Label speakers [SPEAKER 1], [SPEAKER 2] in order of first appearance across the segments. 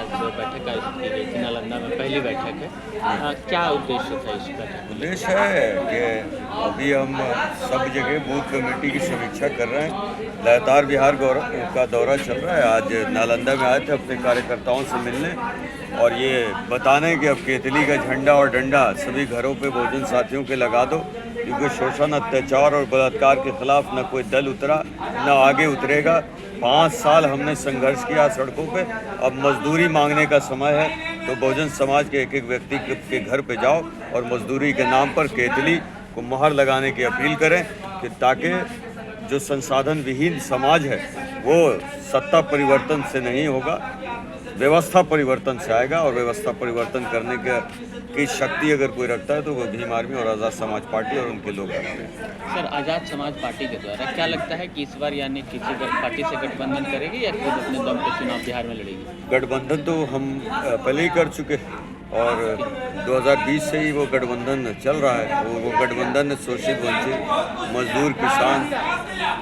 [SPEAKER 1] आज बैठक आयोजित की गई थी नालंदा में, पहली बैठक है। क्या उद्देश्य था इस बैठक?
[SPEAKER 2] उद्देश्य है कि अभी हम सब जगह बूथ कमेटी की समीक्षा कर रहे हैं। लगातार बिहार का दौरा चल रहा है। आज नालंदा में आए थे अपने कार्यकर्ताओं से मिलने और ये बताने कि अब केतली का झंडा और डंडा सभी घरों पे बहुजन साथियों के लगा दो, क्योंकि शोषण, अत्याचार और बलात्कार के खिलाफ न कोई दल उतरा न आगे उतरेगा। 5 साल हमने संघर्ष किया सड़कों पे, अब मजदूरी मांगने का समय है। तो बहुजन समाज के एक एक व्यक्ति के घर पे जाओ और मजदूरी के नाम पर केतली को मोहर लगाने की अपील करें, कि ताकि जो संसाधन विहीन समाज है वो सत्ता परिवर्तन से नहीं होगा, व्यवस्था परिवर्तन से आएगा। और व्यवस्था परिवर्तन करने की शक्ति अगर कोई रखता है तो वो भीम आर्मी और आज़ाद समाज पार्टी और उनके लोग रखते हैं।
[SPEAKER 1] सर, आज़ाद समाज पार्टी के द्वारा क्या लगता है कि इस बार यानी किसी पार्टी से गठबंधन करेगी या खुद अपने दम पे चुनाव बिहार में लड़ेगी?
[SPEAKER 2] गठबंधन तो हम पहले ही कर चुके हैं और 2020 से ही वो गठबंधन चल रहा है। वो गठबंधन शोषित, वंचित, मजदूर, किसान,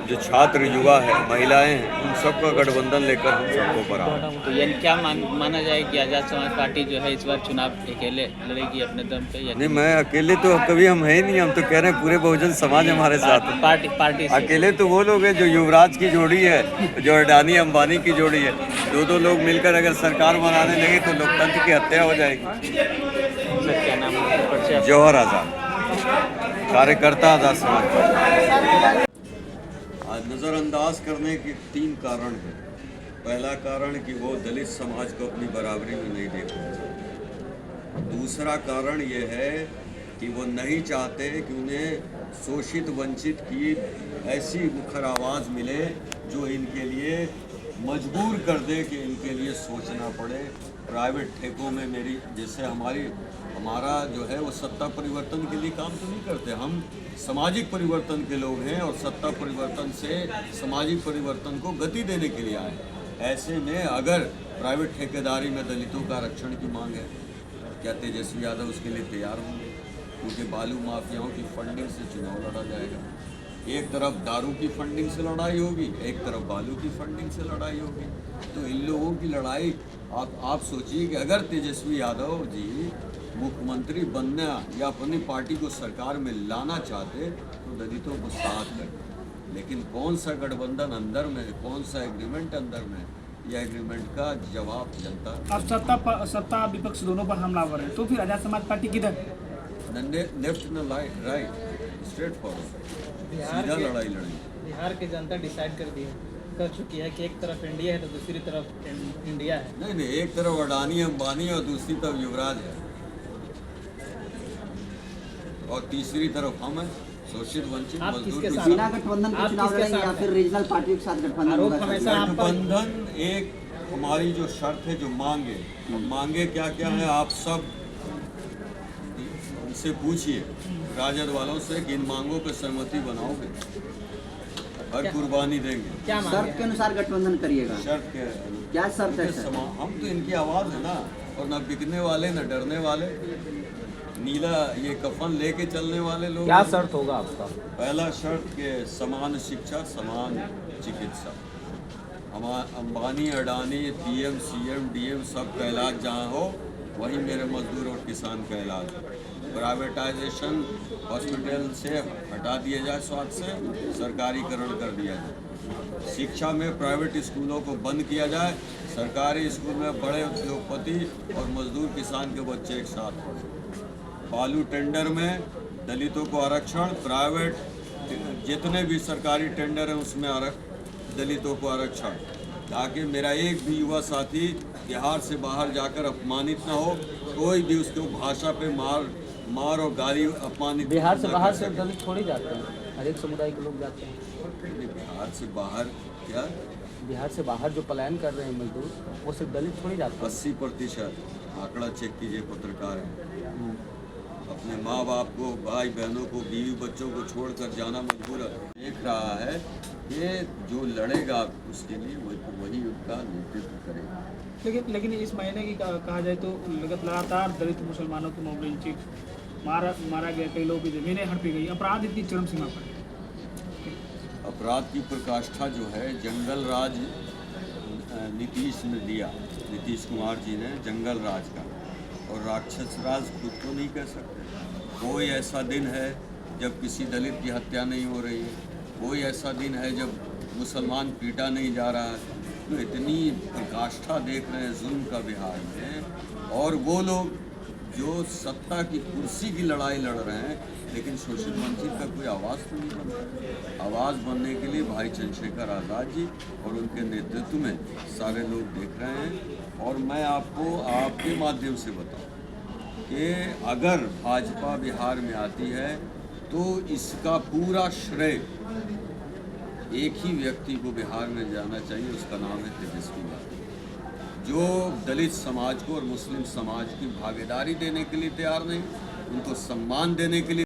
[SPEAKER 2] जो छात्र, युवा है, महिलाएं हैं, उन सबका गठबंधन लेकर हम सबको पर आ रहे हैं।
[SPEAKER 1] तो यानी क्या माना जाए कि आज़ाद समाज पार्टी जो है इस बार चुनाव अकेले लड़ेगी अपने दम पे या
[SPEAKER 2] नहीं, मैं अकेले तो कभी हम है ही नहीं। हम तो कह रहे हैं पूरे बहुजन समाज हमारे साथ है।
[SPEAKER 1] पार्टी से?
[SPEAKER 2] अकेले तो वो लोग हैं जो युवराज की जोड़ी है, जो अडानी अंबानी की जोड़ी है। दो लोग मिलकर अगर सरकार बनाने लगे तो लोकतंत्र की हत्या हो जाएगी।
[SPEAKER 1] सर, क्या नाम है?
[SPEAKER 2] जौहर आज़ाद, कार्यकर्ता आज़ाद समाज पार्टी। आज नज़रअंदाज करने के 3 कारण हैं। पहला कारण कि वो दलित समाज को अपनी बराबरी में नहीं देखते। दूसरा कारण ये है कि वो नहीं चाहते कि उन्हें शोषित, वंचित की ऐसी मुखर आवाज़ मिले जो इनके लिए मजबूर कर दे कि इनके लिए सोचना पड़े। प्राइवेट ठेकों में जैसे हमारा जो है वो सत्ता परिवर्तन के लिए काम तो नहीं करते। हम सामाजिक परिवर्तन के लोग हैं और सत्ता परिवर्तन से सामाजिक परिवर्तन को गति देने के लिए आए। ऐसे में अगर प्राइवेट ठेकेदारी में दलितों का आरक्षण की मांग है, क्या तेजस्वी यादव उसके लिए तैयार होंगे? क्योंकि बालू माफियाओं की फंडिंग से चुनाव लड़ा जाएगा। एक तरफ दारू की फंडिंग से लड़ाई होगी, एक तरफ बालू की फंडिंग से लड़ाई होगी। तो इन लोगों की लड़ाई आप सोचिए कि अगर तेजस्वी यादव जी मुख्यमंत्री बनना या अपनी पार्टी को सरकार में लाना चाहते तो दलितों को साथ करते। लेकिन कौन सा गठबंधन अंदर में है, कौन सा एग्रीमेंट अंदर में है, यह एग्रीमेंट का जवाब जनता।
[SPEAKER 3] अब सत्ता विपक्ष दोनों पर हमलावर है, तो फिर आज़ाद समाज पार्टी किधर?
[SPEAKER 2] लेफ्ट न राइट, स्ट्रेट फॉरवर्ड, सीधा लड़ाई लड़ेगी।
[SPEAKER 4] बिहार की जनता डिसाइड कर चुकी है कि एक तरफ इंडिया है तो दूसरी तरफ इंडिया है।
[SPEAKER 2] नहीं, एक तरफ अडानी अंबानी और दूसरी तरफ युवराज है और तीसरी तरफ हम हैं, शोषित, वंचित, मजदूर।
[SPEAKER 5] बिना गठबंधन के चुनाव लड़ेंगे या फिर रीजनल पार्टियों के साथ गठबंधन होगा?
[SPEAKER 2] गठबंधन एक हमारी जो शर्त है, जो मांगे क्या क्या है, आप सब उनसे पूछिए, राजद वालों से, कि इन मांगों पे सहमति बनाओगे और कुर्बानी देंगे।
[SPEAKER 4] क्या
[SPEAKER 5] शर्त के अनुसार गठबंधन करिएगा?
[SPEAKER 2] शर्त के
[SPEAKER 5] क्या शर्त है सर?
[SPEAKER 2] हम तो इनकी आवाज़ है ना, और ना बिकने वाले ना डरने वाले, नीला ये कफन लेके चलने वाले लोग।
[SPEAKER 4] क्या शर्त होगा आपका?
[SPEAKER 2] पहला शर्त के समान शिक्षा, समान चिकित्सा। Ambani, Adani, PM, CM, DM सब का इलाज जहाँ हो वहीं मेरे मजदूर और किसान का इलाज। प्राइवेटाइजेशन हॉस्पिटल से हटा दिया जाए, स्वास्थ्य से सरकारीकरण कर दिया जाए। शिक्षा में प्राइवेट स्कूलों को बंद किया जाए, सरकारी स्कूल में बड़े उद्योगपति और मजदूर किसान के बच्चे एक साथ पढ़ें। बालू टेंडर में दलितों को आरक्षण, प्राइवेट जितने भी सरकारी टेंडर हैं उसमें दलितों को आरक्षण, ताकि मेरा एक भी युवा साथी बिहार से बाहर जाकर अपमानित ना हो। कोई भी उसको भाषा पे मार और गाली अपमानित।
[SPEAKER 4] बिहार से बाहर से दलित थोड़ी जाते हैं, हर एक समुदाय के लोग जाते हैं।
[SPEAKER 2] बिहार से बाहर क्या?
[SPEAKER 4] बिहार से बाहर जो पलायन कर रहे हैं मजदूर, वो सिर्फ दलित थोड़ी जाते हैं।
[SPEAKER 2] 80% आंकड़ा चेक कीजिए, पत्रकार हैं, अपने माँ बाप को, भाई बहनों को, बीवी बच्चों को छोड़कर जाना मजबूर देख रहा है कि जो लड़ेगा उसके लिए वही उनका नेतृत्व करेगा।
[SPEAKER 3] लेकिन इस महीने की कहा जाए तो लगातार दलित मुसलमानों को मोबाइल चिट मारा गया, कई लोगों की ज़मीनें हड़पी गई, अपराध इतनी चरम सीमा पर है।
[SPEAKER 2] अपराध की प्रकाष्ठा जो है, जंगल राज नीतीश ने दिया, नीतीश कुमार जी ने जंगल राज का, और राक्षस राज खुद को नहीं कह सकते। कोई ऐसा दिन है जब किसी दलित की हत्या नहीं हो रही है, कोई ऐसा दिन है जब मुसलमान पीटा नहीं जा रहा है। तो इतनी प्रकाष्ठा देख रहे हैं जुल्म का बिहार में, और वो लोग जो सत्ता की कुर्सी की लड़ाई लड़ रहे हैं, लेकिन शोषित वंचित का कोई आवाज़ तो नहीं बन रहा। आवाज़ बनने के लिए भाई चंद्रशेखर आज़ाद जी और उनके नेतृत्व में सारे लोग देख रहे हैं। और मैं आपको आपके माध्यम से बताऊं कि अगर भाजपा बिहार में आती है तो इसका पूरा श्रेय एक ही व्यक्ति को बिहार में जाना चाहिए, उसका नाम है तेजस्वी यादव, जो दलित समाज को और मुस्लिम समाज की भागीदारी देने के लिए तैयार नहीं, उनको सम्मान देने के लिए